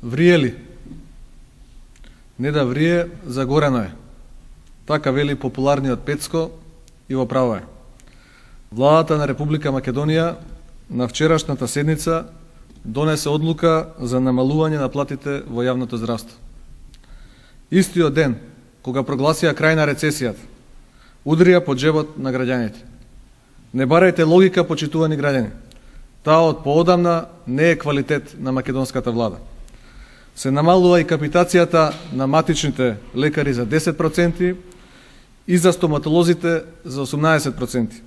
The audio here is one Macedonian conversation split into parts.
Врие ли? Не да врие, загорено е. Така вели популарниот Пецко и во право е. Владата на Република Македонија на вчерашната седница донесе одлука за намалување на платите во јавното здравство. Истиот ден, кога прогласија крај на рецесијата, удрија по джебот на граѓаните. Не барајте логика, почитувани граѓани. Таа од поодамна не е квалитет на македонската влада. Се намалува и капитацијата на матичните лекари за 10% и за стоматолозите за 18%.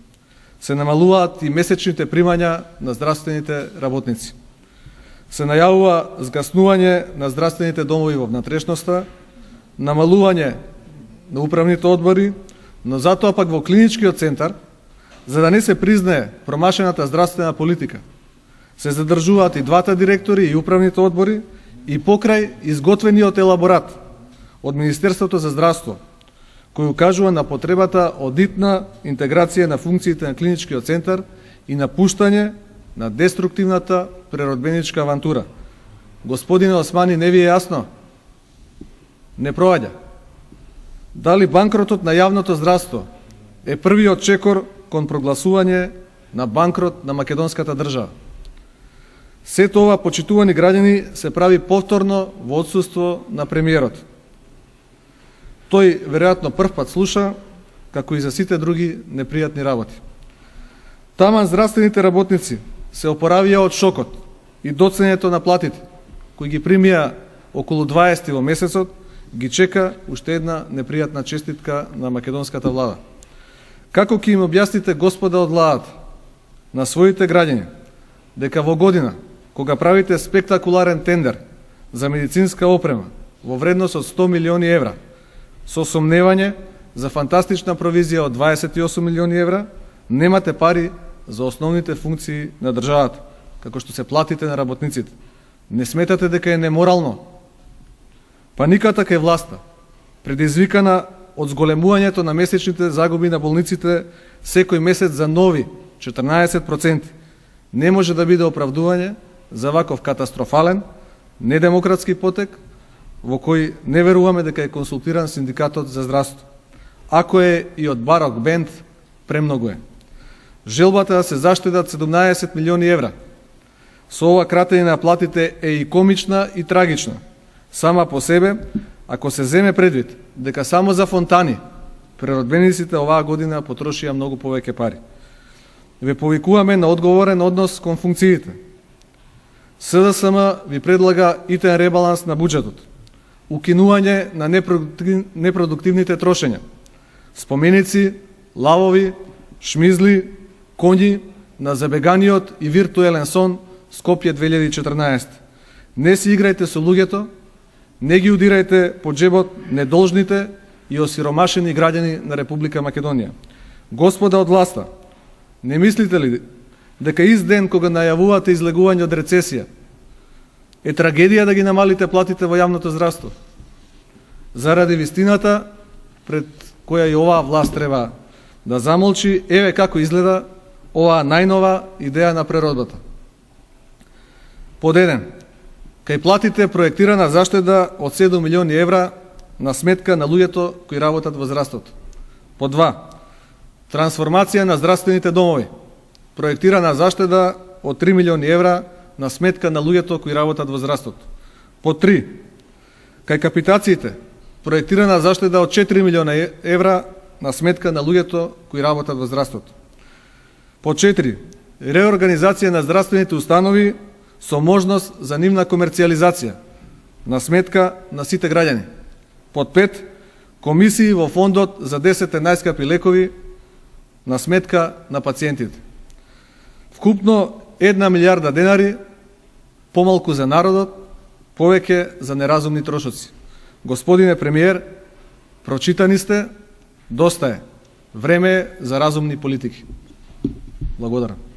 Се намалуваат и месечните примања на здравствените работници. Се најавува згаснување на здравствените домови во внатрешноста, намалување на управните одбори, но затоа пак во клиничкиот центар, за да не се признае промашената здравствена политика, се задржуваат и двата директори и управните одбори и покрај изготвениот елаборат од Министерството за здравство, кој укажува на потребата од итна интеграција на функциите на клиничкиот центар и напуштање на деструктивната преродбеничка авантура. Господине Османи, не ви е јасно? Не проаѓа. Дали банкротот на јавното здравство е првиот чекор кон прогласување на банкрот на македонската држава? Сето ова, почитувани граѓани, се прави повторно во отсуство на премиерот. Тој веројатно прв пат слуша, како и за сите други непријатни работи. Таман здравствените работници се опоравија од шокот и доценето на платите, кои ги примија околу 20 во месецот, ги чека уште една непријатна честитка на македонската влада. Како ќе им објасните, господа од владата, на своите граѓани, дека во година, кога правите спектакуларен тендер за медицинска опрема во вредност од 100 милиони евра, со сомневање за фантастична провизија од 28 милиони евра, немате пари за основните функции на државата, како што се платите на работниците. Не сметате дека е неморално? Паниката кај власта, предизвикана од зголемувањето на месечните загуби на болниците секој месец за нови 14%, не може да биде оправдување за ваков катастрофален, недемократски потек, во кој не веруваме дека е консултиран синдикатот за здравство. Ако е и од барок бенд, премногу е. Желбата да се заштедат 17 милиони евра со ова кратење на платите е и комична и трагична. Сама по себе, ако се земе предвид дека само за фонтани преродбениците оваа година потрошија многу повеќе пари. Ве повикуваме на одговорен однос кон функциите. СДСМ ви предлага итен ребаланс на буџетот, укинување на непродуктивните трошења, споменици, лавови, шмизли, коњи на забеганиот и виртуелен сон Скопје 2014. Не си играјте со луѓето, не ги удирајте по джебот недолжните и осиромашени граѓани на Република Македонија. Господа од власта, не мислите ли дека ист ден кога најавувате излегување од рецесија, е трагедија да ги намалите платите во јавното здравство? Заради вистината, пред која и оваа власт треба да замолчи, еве како изгледа оваа најнова идеја на преродбата. Под 1. Кај платите проектирана заштеда од 7 милиони евра на сметка на луѓето кои работат во здравството. Под 2. Трансформација на здравствените домови. Проектирана заштеда од 3 милиони евра на сметка на луѓето кои работат во здравството. Под 3. Кај капитациите. Проектирана заштеда од 4 милиона евра на сметка на луѓето кои работат во здравството. Под 4. Реорганизација на здравствените установи со можност за нивна комерцијализација на сметка на сите граѓани. Под 5. Комисии во фондот за 10 најскапи лекови на сметка на пациентите. Вкупно 1 милијарда денари, помалку за народот, повеќе за неразумни трошоци. Господине премиер, прочитани сте, доста е. Време е за разумни политики. Благодарам.